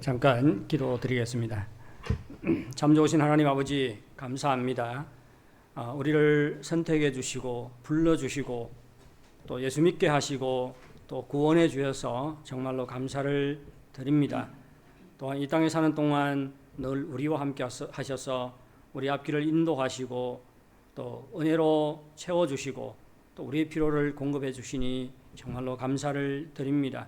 잠깐 기도드리겠습니다. 참 좋으신 하나님 아버지 감사합니다. 우리를 선택해 주시고 불러주시고 또 예수 믿게 하시고 또 구원해 주셔서 정말로 감사를 드립니다. 또한 이 땅에 사는 동안 늘 우리와 함께 하셔서 우리 앞길을 인도하시고 또 은혜로 채워주시고 또 우리의 필요를 공급해 주시니 정말로 감사를 드립니다.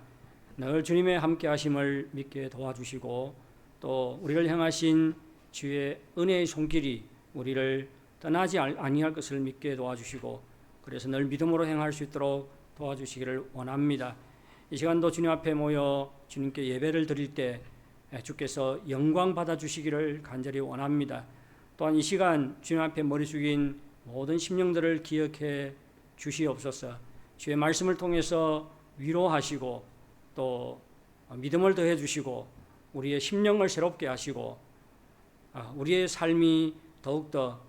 늘 주님의 함께 하심을 믿게 도와주시고 또 우리를 향하신 주의 은혜의 손길이 우리를 떠나지 아니할 것을 믿게 도와주시고 그래서 늘 믿음으로 행할 수 있도록 도와주시기를 원합니다. 이 시간도 주님 앞에 모여 주님께 예배를 드릴 때 주께서 영광 받아주시기를 간절히 원합니다. 또한 이 시간 주님 앞에 머리 숙인 모든 심령들을 기억해 주시옵소서. 주의 말씀을 통해서 위로하시고 또 믿음을 더해 주시고 우리의 심령을 새롭게 하시고 우리의 삶이 더욱더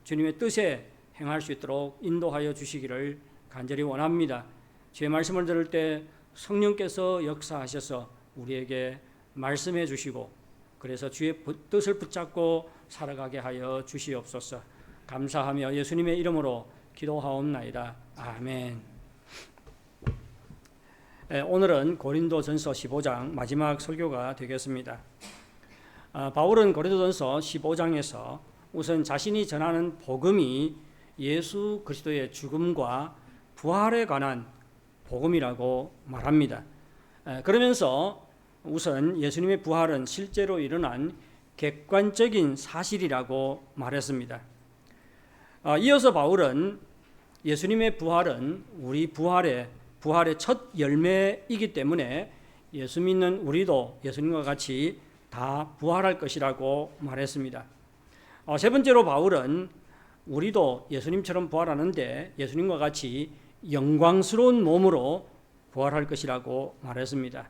주님의 뜻에 행할 수 있도록 인도하여 주시기를 간절히 원합니다. 주의 말씀을 들을 때 성령께서 역사하셔서 우리에게 말씀해 주시고 그래서 주의 뜻을 붙잡고 살아가게 하여 주시옵소서. 감사하며 예수님의 이름으로 기도하옵나이다. 아멘. 오늘은 고린도전서 15장 마지막 설교가 되겠습니다. 바울은 고린도전서 15장에서 우선 자신이 전하는 복음이 예수 그리스도의 죽음과 부활에 관한 복음이라고 말합니다. 그러면서 우선 예수님의 부활은 실제로 일어난 객관적인 사실이라고 말했습니다. 이어서 바울은 예수님의 부활은 우리 부활의 첫 열매이기 때문에 예수 믿는 우리도 예수님과 같이 다 부활할 것이라고 말했습니다. 세 번째로 바울은 우리도 예수님처럼 부활하는데 예수님과 같이 영광스러운 몸으로 부활할 것이라고 말했습니다.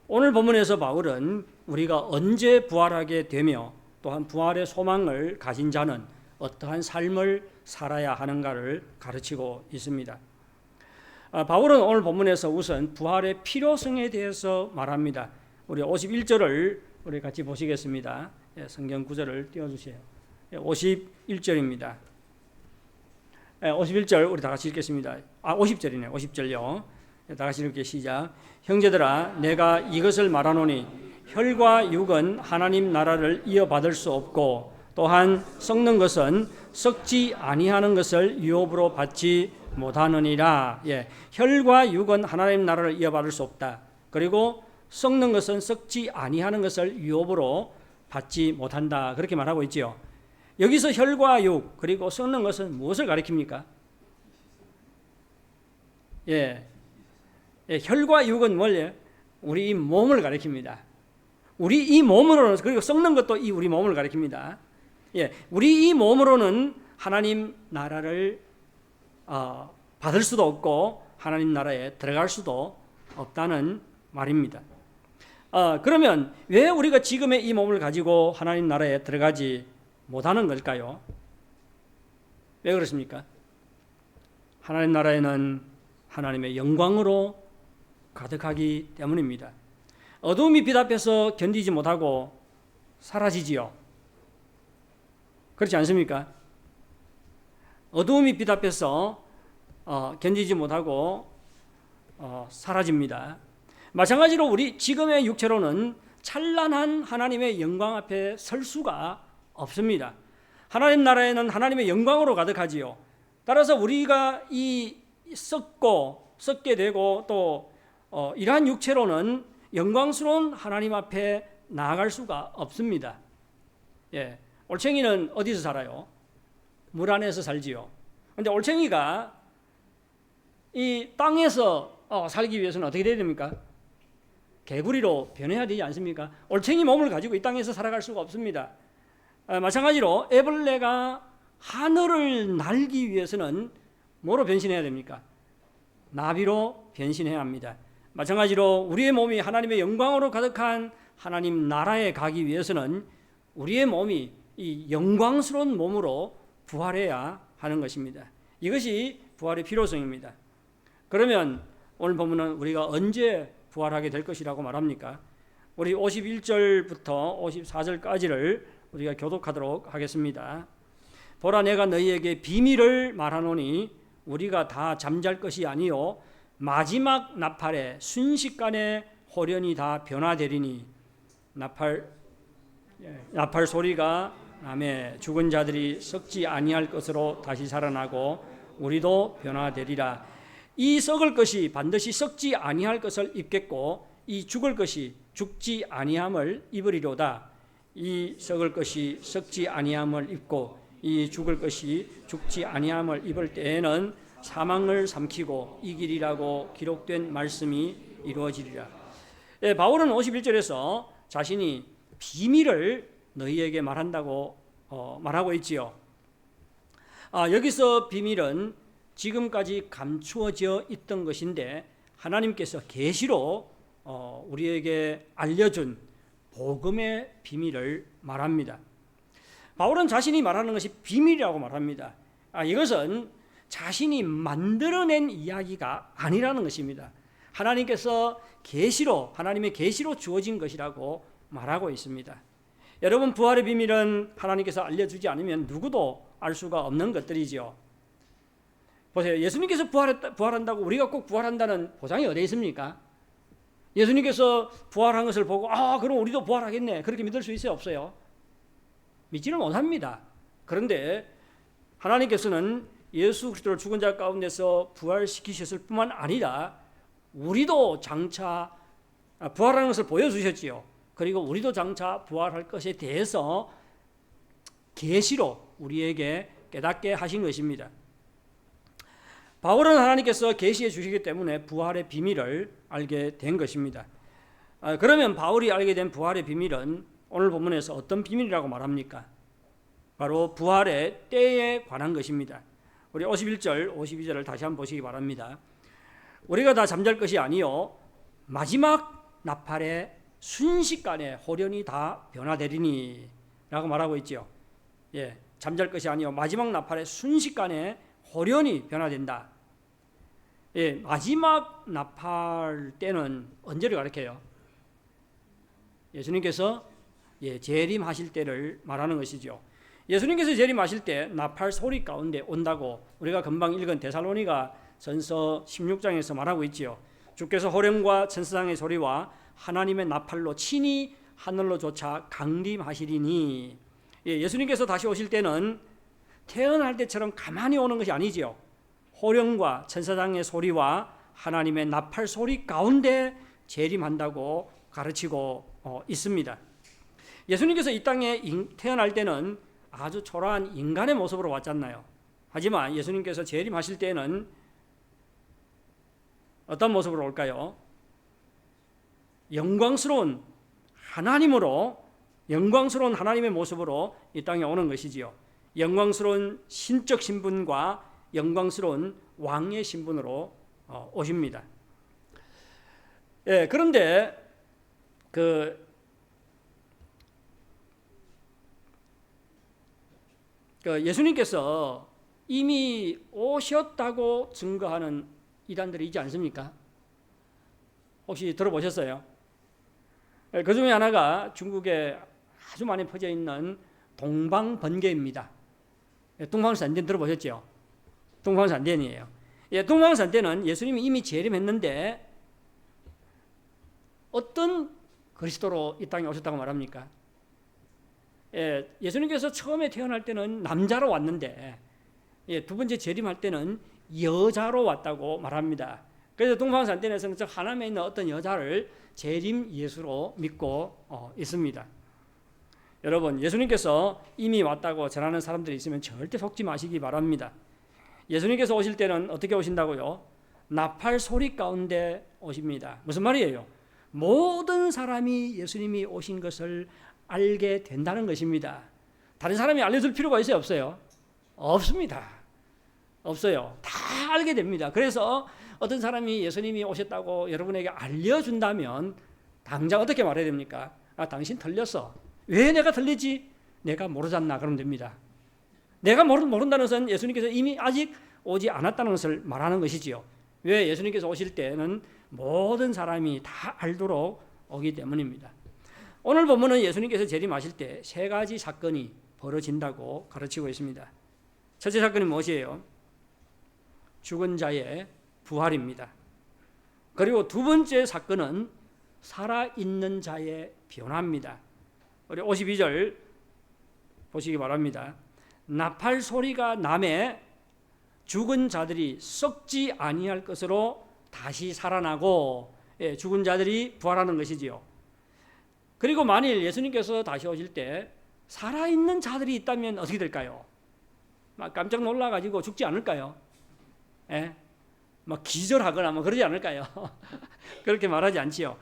오늘 본문에서 바울은 우리가 언제 부활하게 되며 또한 부활의 소망을 가진 자는 어떠한 삶을 살아야 하는가를 가르치고 있습니다. 바울은 오늘 본문에서 우선 부활의 필요성에 대해서 말합니다. 우리 51절을 우리 같이 보시겠습니다. 성경 구절을 띄워주세요. 51절입니다. 51절 우리 다 같이 읽겠습니다. 50절이네요. 50절요. 다 같이 읽게 시작. 형제들아 내가 이것을 말하노니 혈과 육은 하나님 나라를 이어받을 수 없고 또한 썩는 것은 썩지 아니하는 것을 유업으로 받지 못하느니라. 혈과 육은 하나님 나라를 이어받을 수 없다. 그리고 썩는 것은 썩지 아니하는 것을 유업으로 받지 못한다. 그렇게 말하고 있지요. 여기서 혈과 육 그리고 썩는 것은 무엇을 가리킵니까? 혈과 육은 뭘요? 우리 이 몸을 가리킵니다. 우리 이 몸으로는 그리고 썩는 것도 이 우리 몸을 가리킵니다. 우리 이 몸으로는 하나님 나라를 받을 수도 없고 하나님 나라에 들어갈 수도 없다는 말입니다. 그러면 왜 우리가 지금의 이 몸을 가지고 하나님 나라에 들어가지 못하는 걸까요? 왜 그렇습니까? 하나님 나라에는 하나님의 영광으로 가득하기 때문입니다. 어두움이 빛 앞에서 견디지 못하고 사라지지요. 그렇지 않습니까? 어두움이 빛 앞에서 견디지 못하고 사라집니다. 마찬가지로 우리 지금의 육체로는 찬란한 하나님의 영광 앞에 설 수가 없습니다. 하나님 나라에는 하나님의 영광으로 가득하지요. 따라서 우리가 이 썩게 되고 또 이러한 육체로는 영광스러운 하나님 앞에 나아갈 수가 없습니다. 올챙이는 어디서 살아요? 물 안에서 살지요. 그런데 올챙이가 이 땅에서 살기 위해서는 어떻게 돼야 됩니까? 개구리로 변해야 되지 않습니까? 올챙이 몸을 가지고 이 땅에서 살아갈 수가 없습니다. 마찬가지로 애벌레가 하늘을 날기 위해서는 뭐로 변신해야 됩니까? 나비로 변신해야 합니다. 마찬가지로 우리의 몸이 하나님의 영광으로 가득한 하나님 나라에 가기 위해서는 우리의 몸이 이 영광스러운 몸으로 부활해야 하는 것입니다. 이것이 부활의 필요성입니다. 그러면 오늘 보면은 우리가 언제 부활하게 될 것이라고 말합니까? 우리 51절부터 54절까지를 우리가 교독하도록 하겠습니다. 보라, 내가 너희에게 비밀을 말하노니 우리가 다 잠잘 것이 아니요 마지막 나팔에 순식간에 호련히 다 변화되리니 나팔 소리가 나매 죽은 자들이 썩지 아니할 것으로 다시 살아나고 우리도 변화되리라. 이 썩을 것이 반드시 썩지 아니할 것을 입겠고 이 죽을 것이 죽지 아니함을 입으리로다. 이 썩을 것이 썩지 아니함을 입고 이 죽을 것이 죽지 아니함을 입을 때에는 사망을 삼키고 이기리라고 기록된 말씀이 이루어지리라. 바울은 51절에서 자신이 비밀을 너희에게 말한다고 말하고 있지요. 여기서 비밀은 지금까지 감추어져 있던 것인데 하나님께서 계시로 우리에게 알려준 복음의 비밀을 말합니다. 바울은 자신이 말하는 것이 비밀이라고 말합니다. 이것은 자신이 만들어낸 이야기가 아니라는 것입니다. 하나님께서 계시로, 하나님의 계시로 주어진 것이라고 말하고 있습니다. 여러분, 부활의 비밀은 하나님께서 알려주지 않으면 누구도 알 수가 없는 것들이죠. 보세요. 예수님께서 부활한다고 우리가 꼭 부활한다는 보장이 어디에 있습니까? 예수님께서 부활한 것을 보고 그럼 우리도 부활하겠네, 그렇게 믿을 수 있어요? 없어요? 믿지는 못합니다. 그런데 하나님께서는 예수 그리스도를 죽은 자 가운데서 부활시키셨을 뿐만 아니라 우리도 장차 부활하는 것을 보여주셨지요. 그리고 우리도 장차 부활할 것에 대해서 계시로 우리에게 깨닫게 하신 것입니다. 바울은 하나님께서 계시해 주시기 때문에 부활의 비밀을 알게 된 것입니다. 그러면 바울이 알게 된 부활의 비밀은 오늘 본문에서 어떤 비밀이라고 말합니까? 바로 부활의 때에 관한 것입니다. 우리 51절, 52절을 다시 한번 보시기 바랍니다. 우리가 다 잠잘 것이 아니요 마지막 나팔에 순식간에 호련히 다 변화되리니 라고 말하고 있죠. 잠잘 것이 아니요 마지막 나팔에 순식간에 호련히 변화된다. 마지막 나팔 때는 언제를 가리켜요? 예수님께서 재림하실 때를 말하는 것이죠. 예수님께서 재림하실 때 나팔 소리 가운데 온다고 우리가 금방 읽은 데살로니가 전서 16장에서 말하고 있지요. 주께서 호령과 천사장의 소리와 하나님의 나팔로 친히 하늘로 쫓아 강림하시리니. 예수님께서 다시 오실 때는 태어날 때처럼 가만히 오는 것이 아니지요. 호령과 천사장의 소리와 하나님의 나팔 소리 가운데 재림한다고 가르치고 있습니다. 예수님께서 이 땅에 태어날 때는 아주 초라한 인간의 모습으로 왔잖아요. 하지만 예수님께서 재림하실 때는 어떤 모습으로 올까요? 영광스러운 하나님의 모습으로 이 땅에 오는 것이지요. 영광스러운 신적 신분과 영광스러운 왕의 신분으로 오십니다. 그런데 예수님께서 이미 오셨다고 증거하는 이단들이 있지 않습니까? 혹시 들어보셨어요? 그 중에 하나가 중국에 아주 많이 퍼져 있는 동방번개입니다. 동방산된 들어보셨죠? 동방산된이에요. 동방산된은 예수님이 이미 재림했는데 어떤 그리스도로 이 땅에 오셨다고 말합니까? 예수님께서 처음에 태어날 때는 남자로 왔는데 두 번째 재림할 때는 여자로 왔다고 말합니다. 그래서 동방산된에서는 저 하남에 있는 어떤 여자를 재림 예수로 믿고 있습니다. 여러분, 예수님께서 이미 왔다고 전하는 사람들이 있으면 절대 속지 마시기 바랍니다. 예수님께서 오실 때는 어떻게 오신다고요? 나팔 소리 가운데 오십니다. 무슨 말이에요? 모든 사람이 예수님이 오신 것을 알게 된다는 것입니다. 다른 사람이 알려줄 필요가 있어요? 없어요? 없습니다. 없어요. 다 알게 됩니다. 그래서 어떤 사람이 예수님이 오셨다고 여러분에게 알려준다면 당장 어떻게 말해야 됩니까? 당신 틀렸어. 왜 내가 틀리지? 내가 모르잖나. 그러면 됩니다. 내가 모른다는 것은 예수님께서 이미 아직 오지 않았다는 것을 말하는 것이지요. 왜? 예수님께서 오실 때는 모든 사람이 다 알도록 오기 때문입니다. 오늘 본문은 예수님께서 재림하실 때 세 가지 사건이 벌어진다고 가르치고 있습니다. 첫째 사건이 무엇이에요? 죽은 자의 부활입니다. 그리고 두 번째 사건은 살아있는 자의 변화입니다. 우리 52절 보시기 바랍니다. 나팔 소리가 나매 죽은 자들이 썩지 아니할 것으로 다시 살아나고, 죽은 자들이 부활하는 것이지요. 그리고 만일 예수님께서 다시 오실 때 살아있는 자들이 있다면 어떻게 될까요? 막 깜짝 놀라가지고 죽지 않을까요? 막 기절하거나 뭐 그러지 않을까요? 그렇게 말하지 않지요.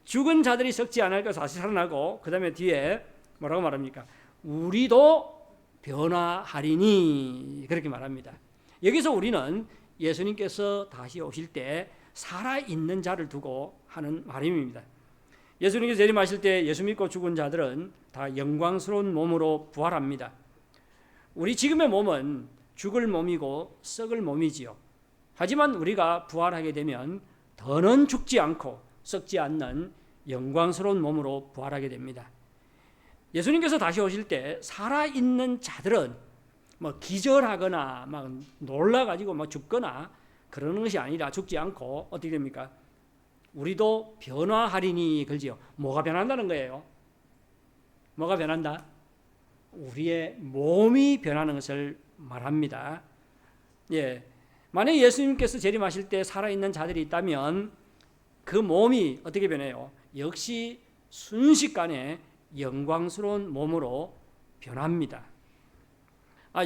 죽은 자들이 썩지 않을 것 다시 살아나고, 그 다음에 뒤에 뭐라고 말합니까? 우리도 변화하리니, 그렇게 말합니다. 여기서 우리는 예수님께서 다시 오실 때 살아있는 자를 두고 하는 말입니다. 예수님께서 재림하실 때 예수 믿고 죽은 자들은 다 영광스러운 몸으로 부활합니다. 우리 지금의 몸은 죽을 몸이고 썩을 몸이지요. 하지만 우리가 부활하게 되면 더는 죽지 않고 썩지 않는 영광스러운 몸으로 부활하게 됩니다. 예수님께서 다시 오실 때 살아있는 자들은 뭐 기절하거나 막 놀라가지고 막 죽거나 그러는 것이 아니라 죽지 않고 어떻게 됩니까? 우리도 변화하리니, 그러지요. 뭐가 변한다는 거예요? 뭐가 변한다? 우리의 몸이 변하는 것을 말합니다. 만약 예수님께서 재림하실 때 살아있는 자들이 있다면 그 몸이 어떻게 변해요? 역시 순식간에 영광스러운 몸으로 변합니다.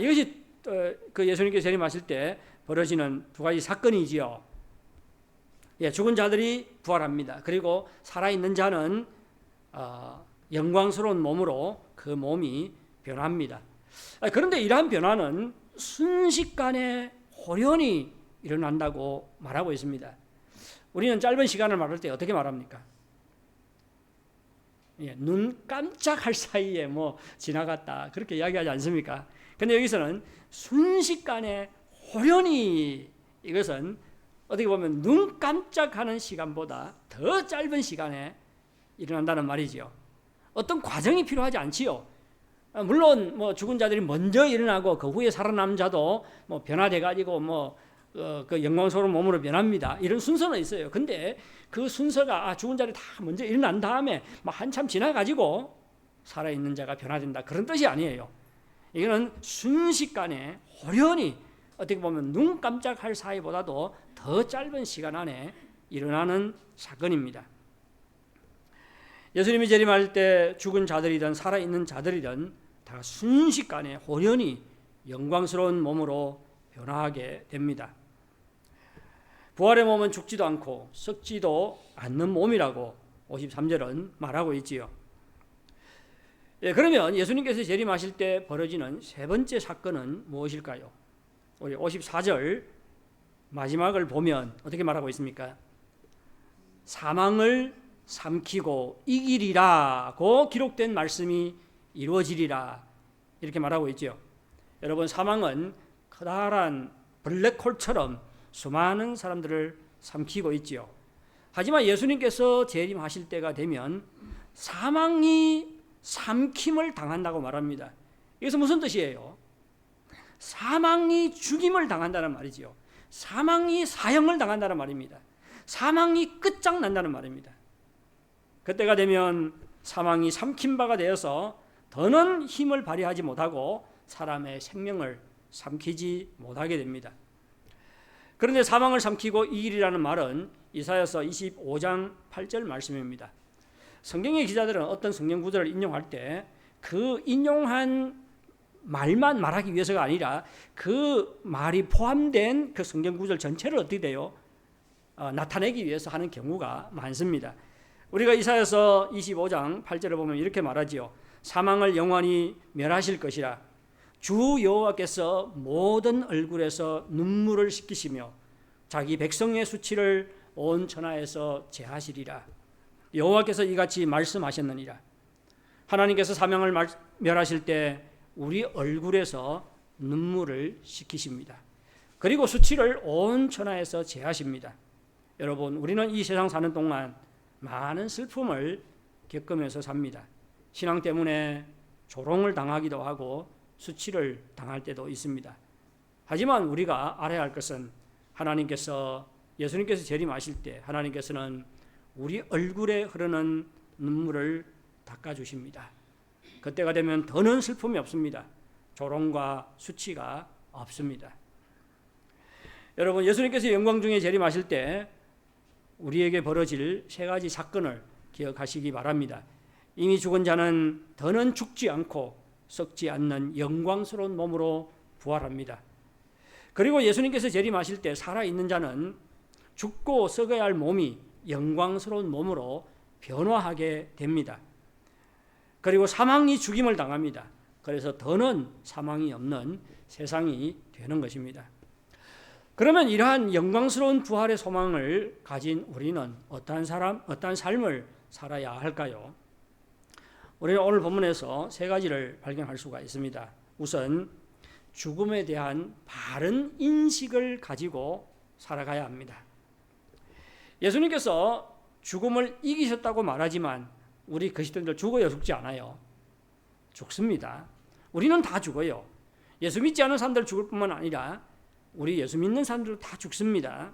이것이 그 예수님께서 재림하실 때 벌어지는 두 가지 사건이지요. 죽은 자들이 부활합니다. 그리고 살아있는 자는 영광스러운 몸으로 그 몸이 변합니다. 그런데 이러한 변화는 순식간에 호련히 일어난다고 말하고 있습니다. 우리는 짧은 시간을 말할 때 어떻게 말합니까? 눈 깜짝할 사이에 뭐 지나갔다, 그렇게 이야기하지 않습니까? 근데 여기서는 순식간에 호련히, 이것은 어떻게 보면 눈 깜짝하는 시간보다 더 짧은 시간에 일어난다는 말이지요. 어떤 과정이 필요하지 않지요. 물론 뭐 죽은 자들이 먼저 일어나고 그 후에 살아남은 자도 뭐 변화돼 가지고 그 영광스러운 몸으로 변합니다. 이런 순서는 있어요. 근데 그 순서가 죽은 자들이 다 먼저 일어난 다음에 막 한참 지나 가지고 살아있는 자가 변화된다, 그런 뜻이 아니에요. 이거는 순식간에 호련히, 어떻게 보면 눈 깜짝할 사이보다도 더 짧은 시간 안에 일어나는 사건입니다. 예수님이 재림할 때 죽은 자들이든 살아있는 자들이든 다 순식간에 호련히 영광스러운 몸으로 변화하게 됩니다. 부활의 몸은 죽지도 않고 썩지도 않는 몸이라고 53절은 말하고 있지요. 그러면 예수님께서 재림하실 때 벌어지는 세 번째 사건은 무엇일까요? 우리 54절 마지막을 보면 어떻게 말하고 있습니까? 사망을 삼키고 이기리라고 기록된 말씀이 이루어지리라, 이렇게 말하고 있죠. 여러분, 사망은 커다란 블랙홀처럼 수많은 사람들을 삼키고 있지요. 하지만 예수님께서 재림하실 때가 되면 사망이 삼킴을 당한다고 말합니다. 이것은 무슨 뜻이에요? 사망이 죽임을 당한다는 말이지요. 사망이 사형을 당한다는 말입니다. 사망이 끝장난다는 말입니다. 그때가 되면 사망이 삼킨 바가 되어서 더는 힘을 발휘하지 못하고 사람의 생명을 삼키지 못하게 됩니다. 그런데 사망을 삼키고 이기리라는 말은 이사야서 25장 8절 말씀입니다. 성경의 기자들은 어떤 성경 구절을 인용할 때 그 인용한 말만 말하기 위해서가 아니라 그 말이 포함된 그 성경 구절 전체를 어떻게 돼요? 나타내기 위해서 하는 경우가 많습니다. 우리가 이사야서 25장 8절을 보면 이렇게 말하지요. 사망을 영원히 멸하실 것이라. 주 여호와께서 모든 얼굴에서 눈물을 씻기시며 자기 백성의 수치를 온 천하에서 제하시리라. 여호와께서 이같이 말씀하셨느니라. 하나님께서 사망을 멸하실 때 우리 얼굴에서 눈물을 씻기십니다. 그리고 수치를 온 천하에서 제하십니다. 여러분, 우리는 이 세상 사는 동안 많은 슬픔을 겪으면서 삽니다. 신앙 때문에 조롱을 당하기도 하고 수치를 당할 때도 있습니다. 하지만 우리가 알아야 할 것은 예수님께서 재림하실 때 하나님께서는 우리 얼굴에 흐르는 눈물을 닦아주십니다. 그때가 되면 더는 슬픔이 없습니다. 조롱과 수치가 없습니다. 여러분, 예수님께서 영광 중에 재림하실 때 우리에게 벌어질 세 가지 사건을 기억하시기 바랍니다. 이미 죽은 자는 더는 죽지 않고 썩지 않는 영광스러운 몸으로 부활합니다. 그리고 예수님께서 재림하실 때 살아있는 자는 죽고 썩어야 할 몸이 영광스러운 몸으로 변화하게 됩니다. 그리고 사망이 죽임을 당합니다. 그래서 더는 사망이 없는 세상이 되는 것입니다. 그러면 이러한 영광스러운 부활의 소망을 가진 우리는 어떠한 삶을 살아야 할까요? 우리는 오늘 본문에서 세 가지를 발견할 수가 있습니다. 우선 죽음에 대한 바른 인식을 가지고 살아가야 합니다. 예수님께서 죽음을 이기셨다고 말하지만 우리 그리스도인들 죽어요, 죽지 않아요? 죽습니다. 우리는 다 죽어요. 예수 믿지 않은 사람들 죽을 뿐만 아니라 우리 예수 믿는 사람들도 다 죽습니다.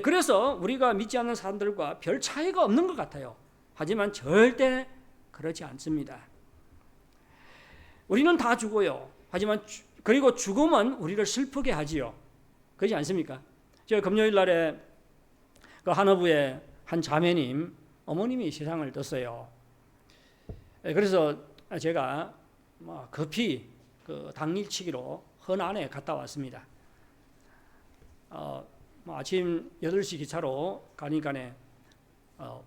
그래서 우리가 믿지 않는 사람들과 별 차이가 없는 것 같아요. 하지만 절대 그렇지 않습니다. 우리는 다 죽어요. 하지만 그리고 죽음은 우리를 슬프게 하지요. 그렇지 않습니까? 제가 금요일 날에 그 한어부의 한 자매님 어머님이 세상을 떴어요. 그래서 제가 급히 그 당일치기로 헌안에 갔다 왔습니다. 아침 8시 기차로 가니까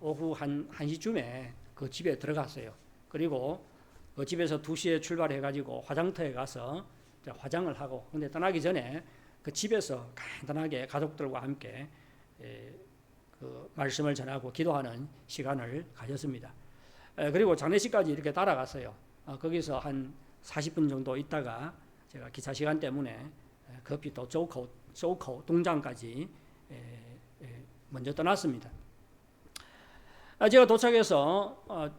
오후 한 1시쯤에 그 집에 들어갔어요. 그리고 그 집에서 2시에 출발해가지고 화장터에 가서 화장을 하고, 근데 떠나기 전에 그 집에서 간단하게 가족들과 함께 그 말씀을 전하고 기도하는 시간을 가졌습니다. 그리고 장례식까지 이렇게 따라갔어요. 거기서 한 40분 정도 있다가 제가 기차 시간 때문에 급히 또 조커 동장까지 먼저 떠났습니다. 제가 도착해서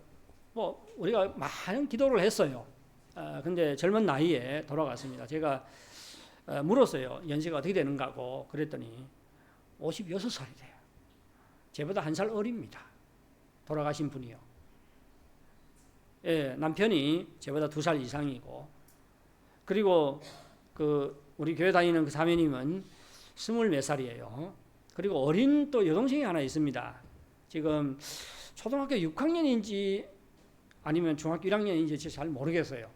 우리가 많은 기도를 했어요. 근데 젊은 나이에 돌아갔습니다. 제가 물었어요. 연세가 어떻게 되는가고. 그랬더니 56살이 돼요. 제보다 1살 어립니다. 돌아가신 분이요. 남편이 제보다 2살 이상이고, 그리고 우리 교회 다니는 그 사모님은 24 살이에요. 그리고 어린 또 여동생이 하나 있습니다. 지금 초등학교 6학년인지 아니면 중학교 1학년인지 잘 모르겠어요.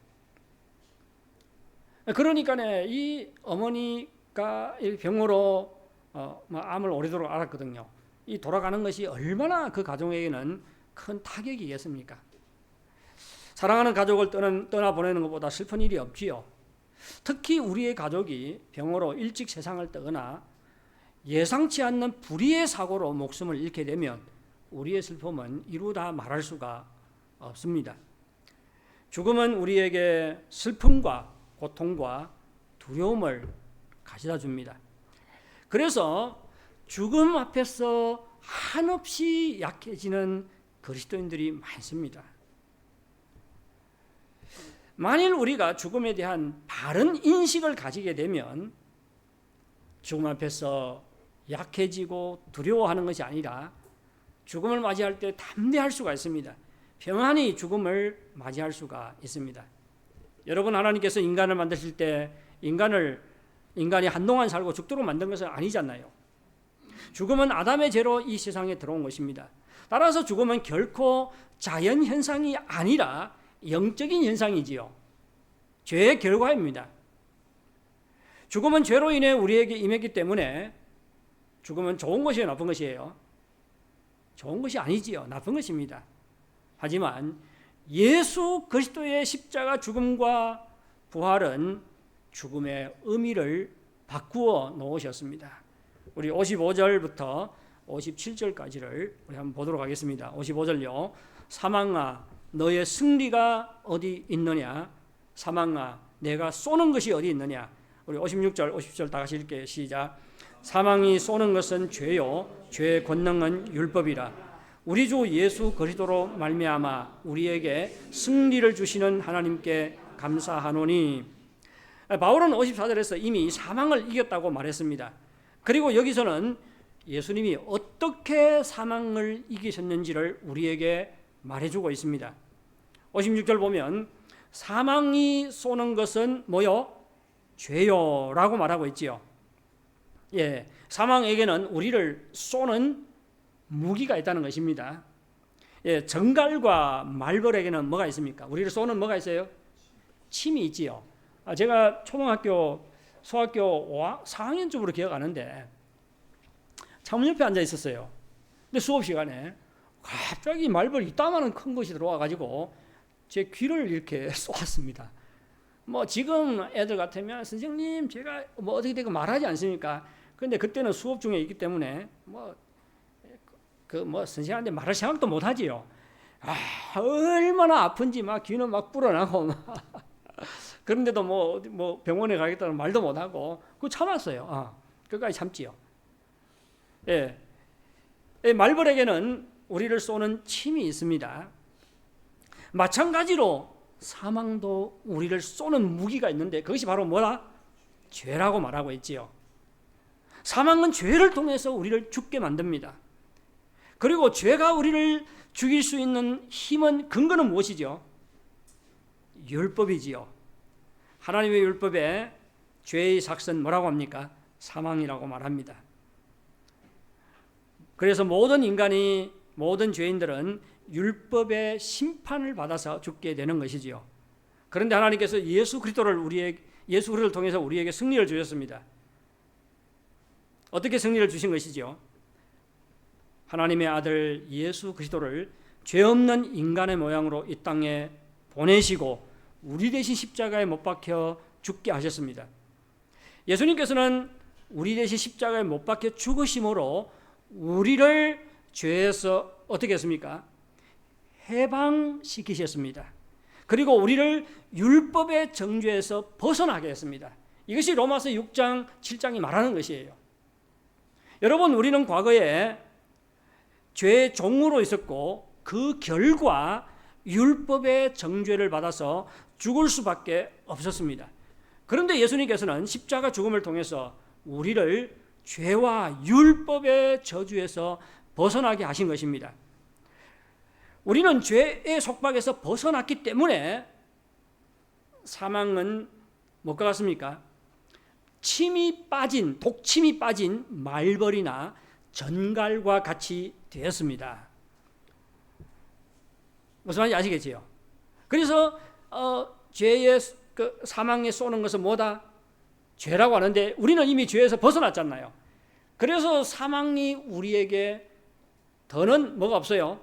그러니까 이 어머니가 병으로 암을 오래도록 앓았거든요. 이 돌아가는 것이 얼마나 그 가정에게는 큰 타격이겠습니까? 사랑하는 가족을 떠나보내는 것보다 슬픈 일이 없지요. 특히 우리의 가족이 병으로 일찍 세상을 떠나 예상치 않는 불의의 사고로 목숨을 잃게 되면 우리의 슬픔은 이루다 말할 수가 없습니다. 죽음은 우리에게 슬픔과 고통과 두려움을 가져다 줍니다. 그래서 죽음 앞에서 한없이 약해지는 그리스도인들이 많습니다. 만일 우리가 죽음에 대한 바른 인식을 가지게 되면 죽음 앞에서 약해지고 두려워하는 것이 아니라 죽음을 맞이할 때 담대할 수가 있습니다. 평안히 죽음을 맞이할 수가 있습니다. 여러분, 하나님께서 인간을 만드실 때 인간이 한동안 살고 죽도록 만든 것은 아니잖아요. 죽음은 아담의 죄로 이 세상에 들어온 것입니다. 따라서 죽음은 결코 자연 현상이 아니라 영적인 현상이지요. 죄의 결과입니다. 죽음은 죄로 인해 우리에게 임했기 때문에 죽음은 좋은 것이에요, 나쁜 것이에요? 좋은 것이 아니지요. 나쁜 것입니다. 하지만 예수 그리스도의 십자가 죽음과 부활은 죽음의 의미를 바꾸어 놓으셨습니다. 우리 55절부터 57절까지를 우리 한번 보도록 하겠습니다. 55절요. 사망아, 너의 승리가 어디 있느냐? 사망아, 내가 쏘는 것이 어디 있느냐? 우리 56절, 50절 다 같이 읽게. 시작. 사망이 쏘는 것은 죄요, 죄의 권능은 율법이라. 우리 주 예수 그리스도로 말미암아 우리에게 승리를 주시는 하나님께 감사하노니. 바울은 54절에서 이미 사망을 이겼다고 말했습니다. 그리고 여기서는 예수님이 어떻게 사망을 이기셨는지를 우리에게 말해주고 있습니다. 56절 보면 사망이 쏘는 것은 뭐요? 죄요 라고 말하고 있지요. 예, 사망에게는 우리를 쏘는 무기가 있다는 것입니다. 예, 정갈과 말벌에게는 뭐가 있습니까? 우리를 쏘는 뭐가 있어요? 침이 있지요. 제가 초등학교, 소학교 4학년쯤으로 기억하는데 창문 옆에 앉아 있었어요. 근데 수업 시간에 갑자기 말벌이 이따만한 큰 것이 들어와 가지고 제 귀를 이렇게 쏘았습니다. 뭐 지금 애들 같으면 선생님 제가 뭐 어떻게 되고 말하지 않습니까? 근데 그때는 수업 중에 있기 때문에 뭐 선생님한테 말할 생각도 못 하지요. 얼마나 아픈지 막 귀는 막 불어나고 막 그런데도 뭐 병원에 가겠다는 말도 못 하고 그거 참았어요. 끝까지 참지요. 예. 말벌에게는 우리를 쏘는 침이 있습니다. 마찬가지로 사망도 우리를 쏘는 무기가 있는데 그것이 바로 뭐다? 죄라고 말하고 있지요. 사망은 죄를 통해서 우리를 죽게 만듭니다. 그리고 죄가 우리를 죽일 수 있는 힘은 근거는 무엇이죠? 율법이지요. 하나님의 율법에 죄의 삭은 뭐라고 합니까? 사망이라고 말합니다. 그래서 모든 인간이, 모든 죄인들은 율법의 심판을 받아서 죽게 되는 것이지요. 그런데 하나님께서 예수 그리스도를 통해서 우리에게 승리를 주셨습니다. 어떻게 승리를 주신 것이지요? 하나님의 아들 예수 그리스도를 죄 없는 인간의 모양으로 이 땅에 보내시고 우리 대신 십자가에 못 박혀 죽게 하셨습니다. 예수님께서는 우리 대신 십자가에 못 박혀 죽으심으로 우리를 죄에서 어떻게 했습니까? 해방시키셨습니다. 그리고 우리를 율법의 정죄에서 벗어나게 했습니다. 이것이 로마서 6장, 7장이 말하는 것이에요. 여러분, 우리는 과거에 죄의 종으로 있었고 그 결과 율법의 정죄를 받아서 죽을 수밖에 없었습니다. 그런데 예수님께서는 십자가 죽음을 통해서 우리를 죄와 율법의 저주에서 벗어나게 하신 것입니다. 우리는 죄의 속박에서 벗어났기 때문에 사망은 뭐가 같습니까? 독침이 빠진 말벌이나 전갈과 같이 되었습니다. 무슨 말인지 아시겠지요? 그래서 죄의 사망에 쏘는 것은 뭐다? 죄라고 하는데 우리는 이미 죄에서 벗어났잖아요. 그래서 사망이 우리에게 더는 뭐가 없어요?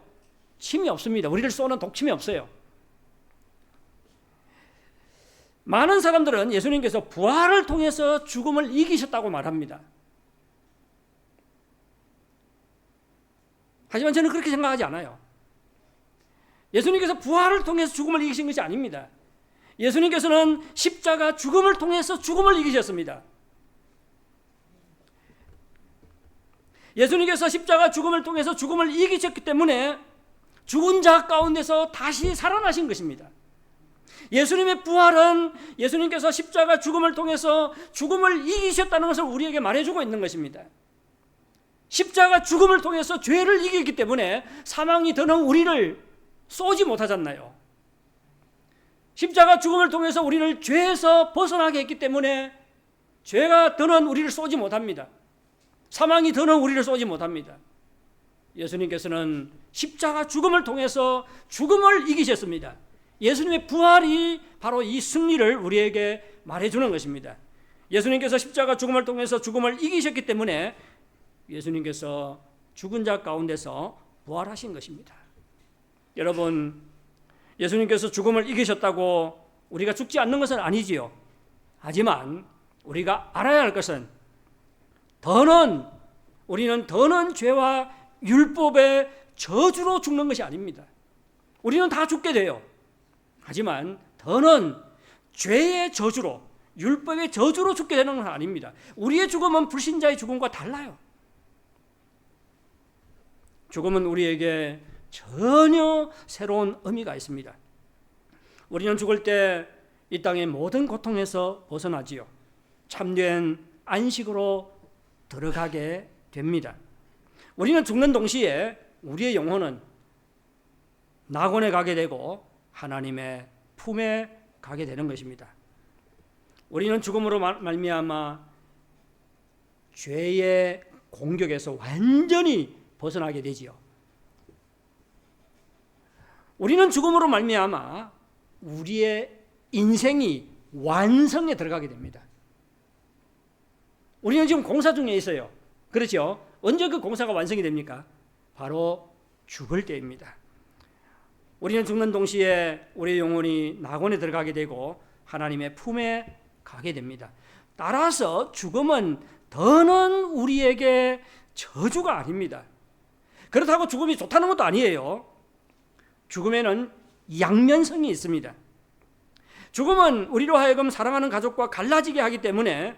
침이 없습니다. 우리를 쏘는 독침이 없어요. 많은 사람들은 예수님께서 부활을 통해서 죽음을 이기셨다고 말합니다. 하지만 저는 그렇게 생각하지 않아요. 예수님께서 부활을 통해서 죽음을 이기신 것이 아닙니다. 예수님께서는 십자가 죽음을 통해서 죽음을 이기셨습니다. 예수님께서 십자가 죽음을 통해서 죽음을 이기셨기 때문에 죽은 자 가운데서 다시 살아나신 것입니다. 예수님의 부활은 예수님께서 십자가 죽음을 통해서 죽음을 이기셨다는 것을 우리에게 말해주고 있는 것입니다. 십자가 죽음을 통해서 죄를 이기기 때문에 사망이 더는 우리를 쏘지 못하잖아요. 십자가 죽음을 통해서 우리를 죄에서 벗어나게 했기 때문에 죄가 더는 우리를 쏘지 못합니다. 사망이 더는 우리를 쏘지 못합니다. 예수님께서는 십자가 죽음을 통해서 죽음을 이기셨습니다. 예수님의 부활이 바로 이 승리를 우리에게 말해주는 것입니다. 예수님께서 십자가 죽음을 통해서 죽음을 이기셨기 때문에 예수님께서 죽은 자 가운데서 부활하신 것입니다. 여러분, 예수님께서 죽음을 이기셨다고 우리가 죽지 않는 것은 아니지요. 하지만 우리가 알아야 할 것은 우리는 더는 죄와 율법의 저주로 죽는 것이 아닙니다. 우리는 다 죽게 돼요. 하지만 더는 죄의 저주로, 율법의 저주로 죽게 되는 건 아닙니다. 우리의 죽음은 불신자의 죽음과 달라요. 죽음은 우리에게 전혀 새로운 의미가 있습니다. 우리는 죽을 때 이 땅의 모든 고통에서 벗어나지요. 참된 안식으로 들어가게 됩니다. 우리는 죽는 동시에 우리의 영혼은 낙원에 가게 되고 하나님의 품에 가게 되는 것입니다. 우리는 죽음으로 말미암아 죄의 공격에서 완전히 벗어나게 되지요. 우리는 죽음으로 말미암아 우리의 인생이 완성에 들어가게 됩니다. 우리는 지금 공사 중에 있어요. 그렇죠? 언제 그 공사가 완성이 됩니까? 바로 죽을 때입니다. 우리는 죽는 동시에 우리의 영혼이 낙원에 들어가게 되고 하나님의 품에 가게 됩니다. 따라서 죽음은 더는 우리에게 저주가 아닙니다. 그렇다고 죽음이 좋다는 것도 아니에요. 죽음에는 양면성이 있습니다. 죽음은 우리로 하여금 사랑하는 가족과 갈라지게 하기 때문에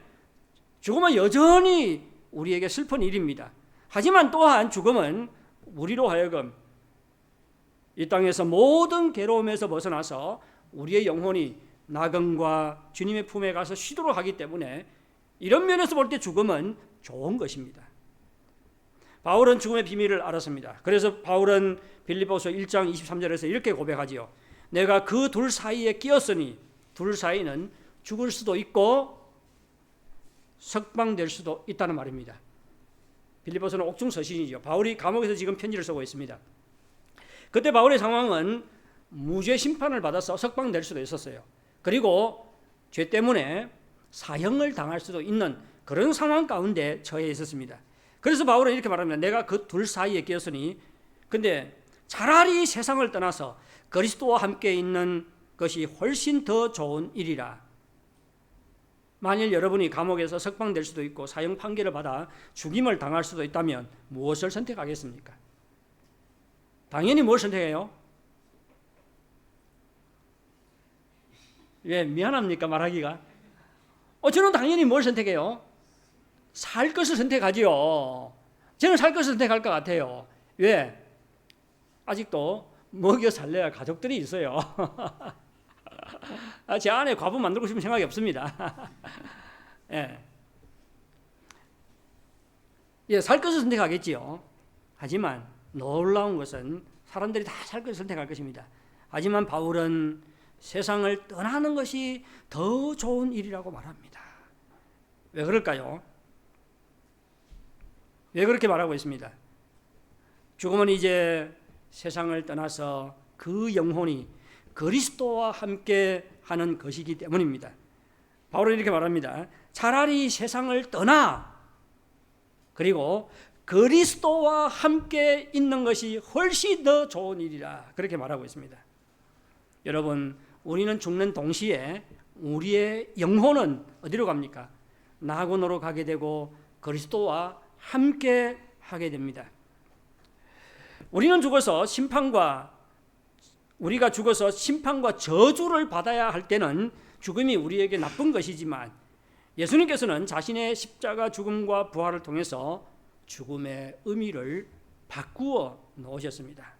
죽음은 여전히 우리에게 슬픈 일입니다. 하지만 또한 죽음은 우리로 하여금 이 땅에서 모든 괴로움에서 벗어나서 우리의 영혼이 낙원과 주님의 품에 가서 쉬도록 하기 때문에 이런 면에서 볼 때 죽음은 좋은 것입니다. 바울은 죽음의 비밀을 알았습니다. 그래서 바울은 빌립보서 1장 23절에서 이렇게 고백하지요. 내가 그 둘 사이에 끼었으니 둘 사이는 죽을 수도 있고 석방될 수도 있다는 말입니다. 빌립보서는 옥중서신이죠. 바울이 감옥에서 지금 편지를 쓰고 있습니다. 그때 바울의 상황은 무죄 심판을 받아서 석방될 수도 있었어요. 그리고 죄 때문에 사형을 당할 수도 있는 그런 상황 가운데 처해 있었습니다. 그래서 바울은 이렇게 말합니다. 내가 그 둘 사이에 끼었으니 근데 차라리 세상을 떠나서 그리스도와 함께 있는 것이 훨씬 더 좋은 일이라. 만일 여러분이 감옥에서 석방될 수도 있고 사형 판결을 받아 죽임을 당할 수도 있다면 무엇을 선택하겠습니까? 당연히 뭘 선택해요? 왜 미안합니까 말하기가? 저는 당연히 뭘 선택해요? 살 것을 선택하지요. 저는 살 것을 선택할 것 같아요. 왜? 아직도 먹여 살려야 가족들이 있어요. 제 안에 과부 만들고 싶은 생각이 없습니다. 예. 예, 살 것을 선택하겠지요. 하지만 놀라운 것은 사람들이 다 살 것을 선택할 것입니다. 하지만 바울은 세상을 떠나는 것이 더 좋은 일이라고 말합니다. 왜 그럴까요? 왜 그렇게 말하고 있습니다? 죽음은 이제 세상을 떠나서 그 영혼이 그리스도와 함께 하는 것이기 때문입니다. 바울은 이렇게 말합니다. 차라리 세상을 떠나 그리고 그리스도와 함께 있는 것이 훨씬 더 좋은 일이라 그렇게 말하고 있습니다. 여러분, 우리는 죽는 동시에 우리의 영혼은 어디로 갑니까? 낙원으로 가게 되고 그리스도와 함께 하게 됩니다. 우리가 죽어서 심판과 저주를 받아야 할 때는 죽음이 우리에게 나쁜 것이지만 예수님께서는 자신의 십자가 죽음과 부활을 통해서 죽음의 의미를 바꾸어 놓으셨습니다.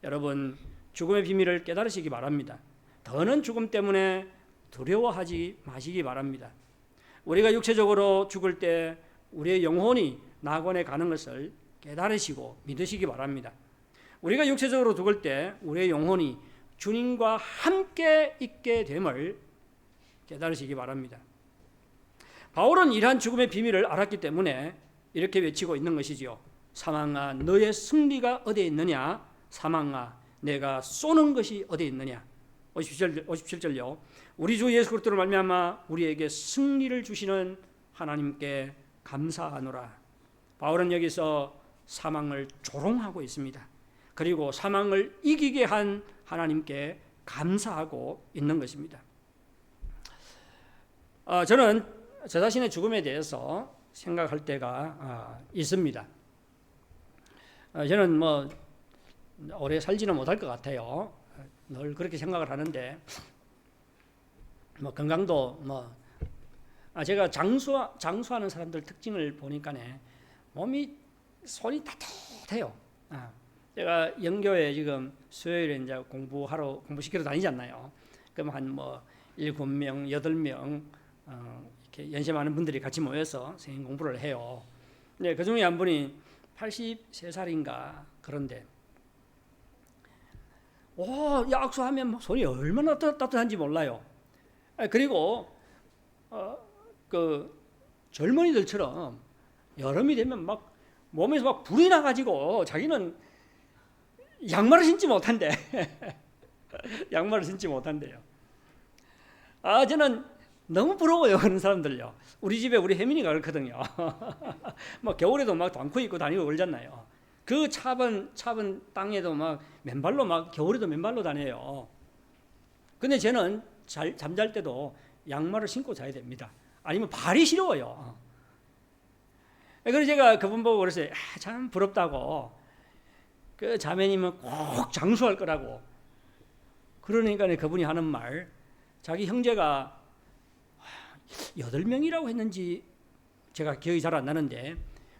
여러분, 죽음의 비밀을 깨달으시기 바랍니다. 더는 죽음 때문에 두려워하지 마시기 바랍니다. 우리가 육체적으로 죽을 때 우리의 영혼이 낙원에 가는 것을 깨달으시고 믿으시기 바랍니다. 우리가 육체적으로 죽을 때 우리의 영혼이 주님과 함께 있게 됨을 깨달으시기 바랍니다. 바울은 이러한 죽음의 비밀을 알았기 때문에 이렇게 외치고 있는 것이지요. 사망아, 너의 승리가 어디에 있느냐? 사망아, 내가 쏘는 것이 어디에 있느냐? 57절요. 우리 주 예수 그리스도로 말미암아 우리에게 승리를 주시는 하나님께 감사하노라. 바울은 여기서 사망을 조롱하고 있습니다. 그리고 사망을 이기게 한 하나님께 감사하고 있는 것입니다. 저는 저 자신의 죽음에 대해서 생각할 때가 있습니다. 저는 오래 살지는 못할 것 같아요. 늘 그렇게 생각을 하는데 건강도 제가 장수하는 사람들 특징을 보니까 몸이 손이 따뜻해요. 제가 영교에 지금 수요일에 이제 공부시키러 다니잖아요. 그럼 한 뭐 7명, 8명 이렇게 연세많은 분들이 같이 모여서 성경 공부를 해요. 근데 그 중에 한 분이 83살인가 그런데 약수하면 손이 얼마나 따뜻한지 몰라요. 그리고 그 젊은이들처럼 여름이 되면 막 몸에서 막 불이 나가지고 자기는 양말을 신지 못한대. 양말을 신지 못한대요. 저는 너무 부러워요, 그런 사람들요. 우리 집에 우리 혜민이가 그렇거든요. 막 겨울에도 막短裤 입고 다니고 그러잖아요. 그 차분 땅에도 막 맨발로 막 겨울에도 맨발로 다녀요. 근데 저는 잠잘 때도 양말을 신고 자야 됩니다. 아니면 발이 시려워요. 그래서 제가 그분 보고 그랬어요. 참 부럽다고. 그 자매님은 꼭 장수할 거라고. 그러니까 그분이 하는 말, 자기 형제가 8명이라고 했는지 제가 기억이 잘 안 나는데,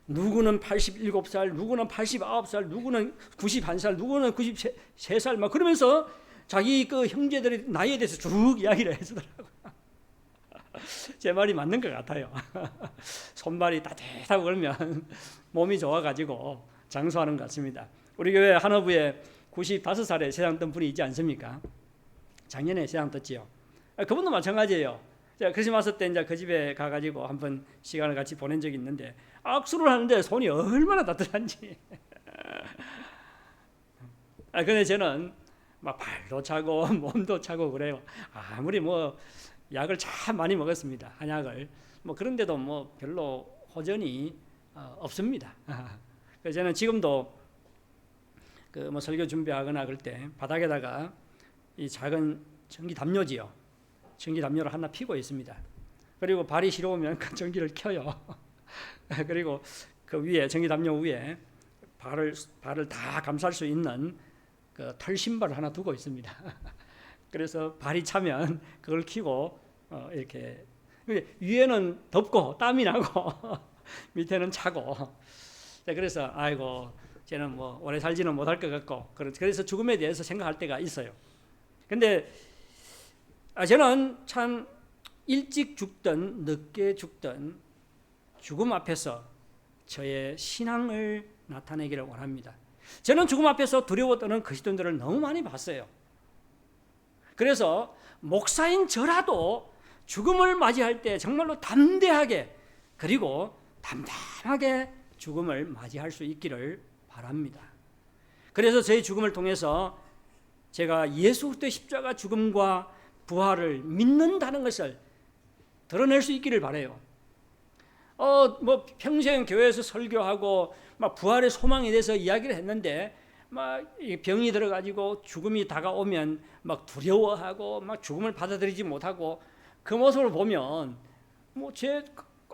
누구는 87살, 누구는 89살, 누구는 91살, 누구는 93살 막 그러면서 자기 그 형제들의 나이에 대해서 쭉 이야기를 해주더라고요. 제 말이 맞는 것 같아요. 손발이 따뜻하고 그러면 몸이 좋아가지고 장수하는 것 같습니다. 우리 교회 한어부에 95살에 세상 뜬 분이 있지 않습니까? 작년에 세상 떴지요. 그분도 마찬가지예요. 제가 크리스마스 때 이제 그 집에 가가지고 한번 시간을 같이 보낸 적이 있는데 악수를 하는데 손이 얼마나 따뜻한지. 근데 저는 막 발도 차고 몸도 차고 그래요. 아무리 뭐 약을 참 많이 먹었습니다. 한약을. 뭐 그런데도 뭐 별로 호전이 없습니다. 그래서 저는 지금도 그 뭐 설교 준비하거나 그럴 때 바닥에다가 이 작은 전기 담요지요. 전기 담요를 하나 피고 있습니다. 그리고 발이 시려우면 그 전기를 켜요. 그리고 그 위에 전기 담요 위에 발을 다 감쌀 수 있는 그 털 신발을 하나 두고 있습니다. 그래서 발이 차면 그걸 켜고 이렇게 위에는 덥고 땀이 나고 밑에는 차고. 그래서 아이고 쟤는 뭐 오래 살지는 못할 것 같고 그래서 죽음에 대해서 생각할 때가 있어요. 근데 저는 참 일찍 죽든 늦게 죽든 죽음 앞에서 저의 신앙을 나타내기를 원합니다. 저는 죽음 앞에서 두려워 떠는 그리스도인들을 너무 많이 봤어요. 그래서 목사인 저라도 죽음을 맞이할 때 정말로 담대하게 그리고 담담하게 죽음을 맞이할 수 있기를 바랍니다. 그래서 저희 죽음을 통해서 제가 예수 그리스도의 십자가 죽음과 부활을 믿는다는 것을 드러낼 수 있기를 바라요. 뭐 평생 교회에서 설교하고 막 부활의 소망에 대해서 이야기를 했는데 막 병이 들어가지고 죽음이 다가오면 막 두려워하고 막 죽음을 받아들이지 못하고 그 모습을 보면 뭐 제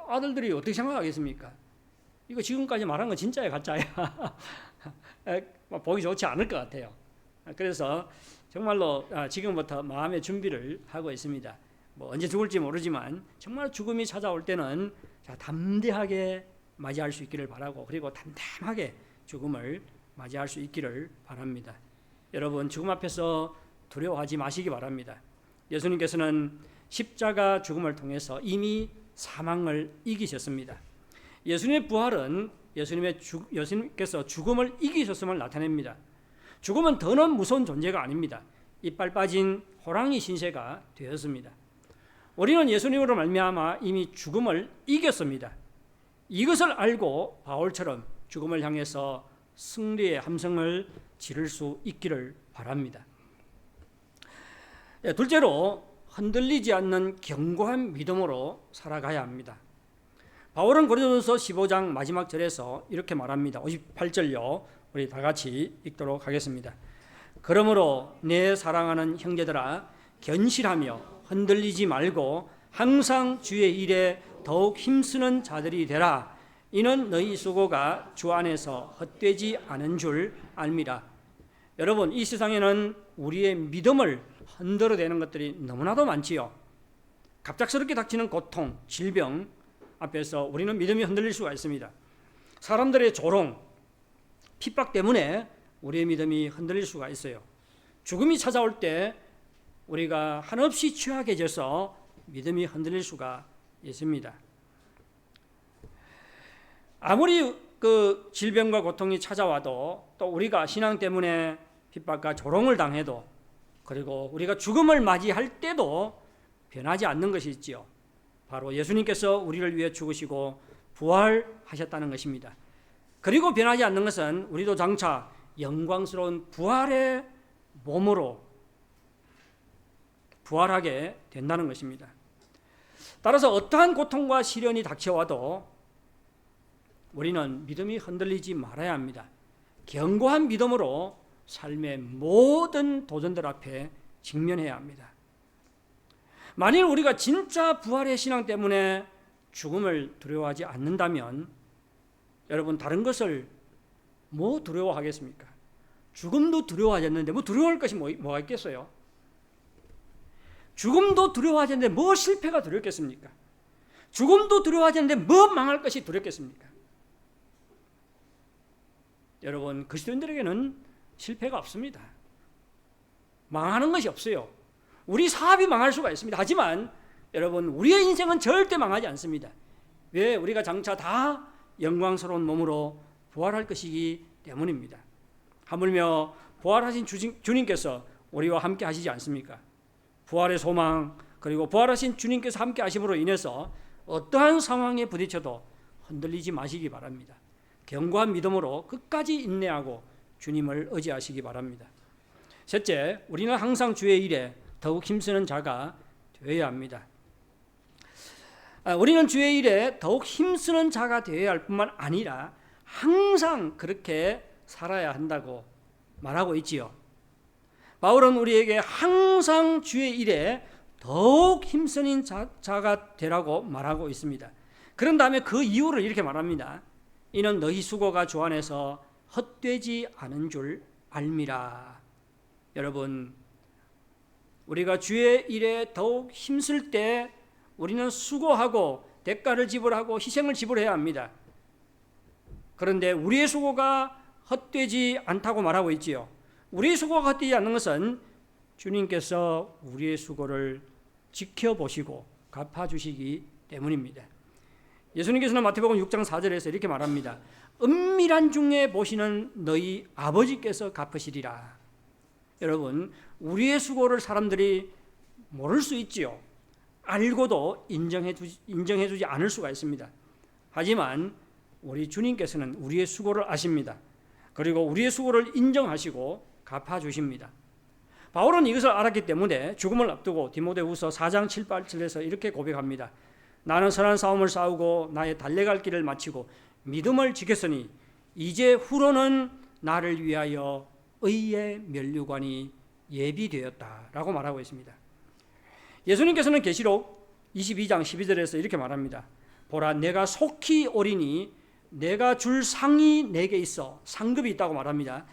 아들들이 어떻게 생각하겠습니까? 이거 지금까지 말한 건 진짜야 가짜야? 보기 좋지 않을 것 같아요. 그래서 정말로 지금부터 마음의 준비를 하고 있습니다. 뭐 언제 죽을지 모르지만 정말 죽음이 찾아올 때는 담대하게 맞이할 수 있기를 바라고 그리고 담담하게 죽음을 맞이할 수 있기를 바랍니다. 여러분 죽음 앞에서 두려워하지 마시기 바랍니다. 예수님께서는 십자가 죽음을 통해서 이미 사망을 이기셨습니다. 예수님의 부활은 예수님께서 죽음을 이기셨음을 나타냅니다. 죽음은 더는 무서운 존재가 아닙니다. 이빨 빠진 호랑이 신세가 되었습니다. 우리는 예수님으로 말미암아 이미 죽음을 이겼습니다. 이것을 알고 바울처럼 죽음을 향해서 승리의 함성을 지를 수 있기를 바랍니다. 둘째로 흔들리지 않는 견고한 믿음으로 살아가야 합니다. 바울은 고린도전서 15장 마지막 절에서 이렇게 말합니다. 58절요. 우리 다 같이 읽도록 하겠습니다. 그러므로 내 사랑하는 형제들아 견실하며 흔들리지 말고 항상 주의 일에 더욱 힘쓰는 자들이 되라. 이는 너희 수고가 주 안에서 헛되지 않은 줄 알미라. 여러분 이 세상에는 우리의 믿음을 흔들어대는 것들이 너무나도 많지요. 갑작스럽게 닥치는 고통, 질병 앞에서 우리는 믿음이 흔들릴 수가 있습니다. 사람들의 조롱, 핍박 때문에 우리의 믿음이 흔들릴 수가 있어요. 죽음이 찾아올 때 우리가 한없이 취약해져서 믿음이 흔들릴 수가 있습니다. 아무리 그 질병과 고통이 찾아와도 또 우리가 신앙 때문에 핍박과 조롱을 당해도 그리고 우리가 죽음을 맞이할 때도 변하지 않는 것이 있지요. 바로 예수님께서 우리를 위해 죽으시고 부활하셨다는 것입니다. 그리고 변하지 않는 것은 우리도 장차 영광스러운 부활의 몸으로 부활하게 된다는 것입니다. 따라서 어떠한 고통과 시련이 닥쳐와도 우리는 믿음이 흔들리지 말아야 합니다. 견고한 믿음으로 삶의 모든 도전들 앞에 직면해야 합니다. 만일 우리가 진짜 부활의 신앙 때문에 죽음을 두려워하지 않는다면 여러분 다른 것을 뭐 두려워하겠습니까? 죽음도 두려워하지 않는데 뭐 두려워할 것이 뭐가 있겠어요? 죽음도 두려워하지 않는데 뭐 실패가 두렵겠습니까? 죽음도 두려워하지 않는데 뭐 망할 것이 두렵겠습니까? 여러분 그리스도인들에게는 실패가 없습니다. 망하는 것이 없어요. 우리 사업이 망할 수가 있습니다. 하지만 여러분 우리의 인생은 절대 망하지 않습니다. 왜? 우리가 장차 다 영광스러운 몸으로 부활할 것이기 때문입니다. 하물며 부활하신 주님께서 우리와 함께 하시지 않습니까? 부활의 소망 그리고 부활하신 주님께서 함께 하심으로 인해서 어떠한 상황에 부딪혀도 흔들리지 마시기 바랍니다. 견고한 믿음으로 끝까지 인내하고 주님을 의지하시기 바랍니다. 셋째, 우리는 항상 주의 일에 더욱 힘쓰는 자가 되어야 합니다. 우리는 주의 일에 더욱 힘쓰는 자가 되어야 할 뿐만 아니라 항상 그렇게 살아야 한다고 말하고 있지요. 바울은 우리에게 항상 주의 일에 더욱 힘쓰는 자가 되라고 말하고 있습니다. 그런 다음에 그 이유를 이렇게 말합니다. 이는 너희 수고가 주 안에서 헛되지 않은 줄 알미라. 여러분, 우리가 주의 일에 더욱 힘쓸 때 우리는 수고하고 대가를 지불하고 희생을 지불해야 합니다. 그런데 우리의 수고가 헛되지 않다고 말하고 있지요. 우리의 수고가 헛되지 않는 것은 주님께서 우리의 수고를 지켜보시고 갚아주시기 때문입니다. 예수님께서는 마태복음 6장 4절에서 이렇게 말합니다. 은밀한 중에 보시는 너희 아버지께서 갚으시리라. 여러분, 우리의 수고를 사람들이 모를 수 있지요. 알고도 인정해주지 않을 수가 있습니다. 하지만 우리 주님께서는 우리의 수고를 아십니다. 그리고 우리의 수고를 인정하시고 갚아주십니다. 바울은 이것을 알았기 때문에 죽음을 앞두고 디모데후서 4장 7, 8절에서 이렇게 고백합니다. 나는 선한 싸움을 싸우고 나의 달려갈 길을 마치고 믿음을 지켰으니 이제 후로는 나를 위하여 의의 면류관이 예비되었다라고 말하고 있습니다. 예수님께서는 계시록 22장 12절에서 이렇게 말합니다. 보라 내가 속히 오리니 내가 줄 상이 내게 있어. 상급이 있다고 말합니다.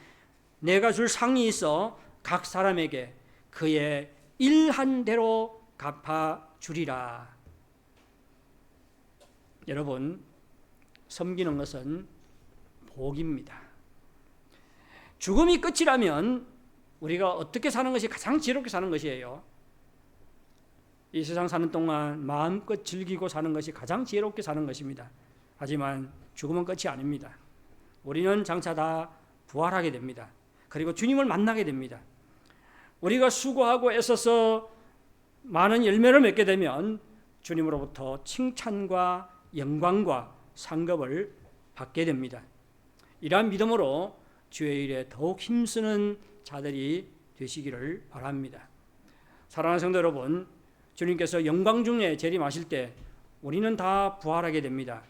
내가 줄 상이 있어 각 사람에게 그의 일한 대로 갚아주리라. 여러분, 섬기는 것은 복입니다. 죽음이 끝이라면 우리가 어떻게 사는 것이 가장 지혜롭게 사는 것이에요. 이 세상 사는 동안 마음껏 즐기고 사는 것이 가장 지혜롭게 사는 것입니다. 하지만 죽음은 끝이 아닙니다. 우리는 장차 다 부활하게 됩니다. 그리고 주님을 만나게 됩니다. 우리가 수고하고 애써서 많은 열매를 맺게 되면 주님으로부터 칭찬과 영광과 상급을 받게 됩니다. 이러한 믿음으로 주의 일에 더욱 힘쓰는 자들이 되시기를 바랍니다. 사랑하는 성도 여러분, 주님께서 영광 중에 재림하실 때 우리는 다 부활하게 됩니다.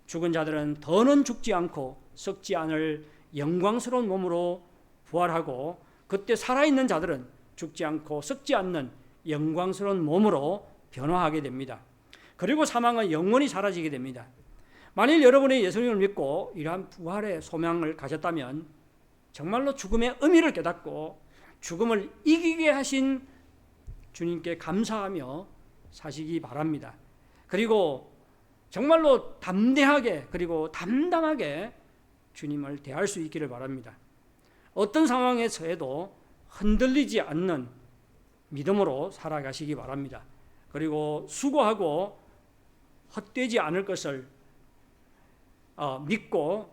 죽은 자들은 더는 죽지 않고 썩지 않을 영광스러운 몸으로 부활하고 그때 살아있는 자들은 죽지 않고 썩지 않는 영광스러운 몸으로 변화하게 됩니다. 그리고 사망은 영원히 사라지게 됩니다. 만일 여러분이 예수님을 믿고 이러한 부활의 소망을 가졌다면 정말로 죽음의 의미를 깨닫고 죽음을 이기게 하신 주님께 감사하며 사시기 바랍니다. 그리고 정말로 담대하게 그리고 담담하게 주님을 대할 수 있기를 바랍니다. 어떤 상황에 처해도 흔들리지 않는 믿음으로 살아가시기 바랍니다. 그리고 수고하고 헛되지 않을 것을 믿고,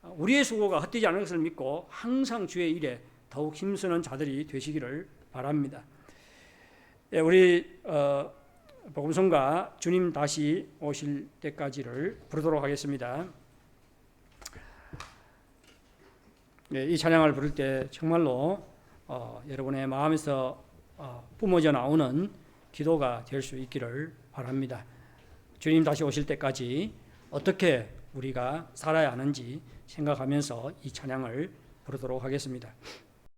우리의 수고가 헛되지 않을 것을 믿고 항상 주의 일에 더욱 힘쓰는 자들이 되시기를 바랍니다. 우리 복음성가 주님 다시 오실 때까지를 부르도록 하겠습니다. 이 찬양을 부를 때 정말로 여러분의 마음에서 뿜어져 나오는 기도가 될 수 있기를 바랍니다. 주님 다시 오실 때까지 어떻게 우리가 살아야 하는지 생각하면서 이 찬양을 부르도록 하겠습니다.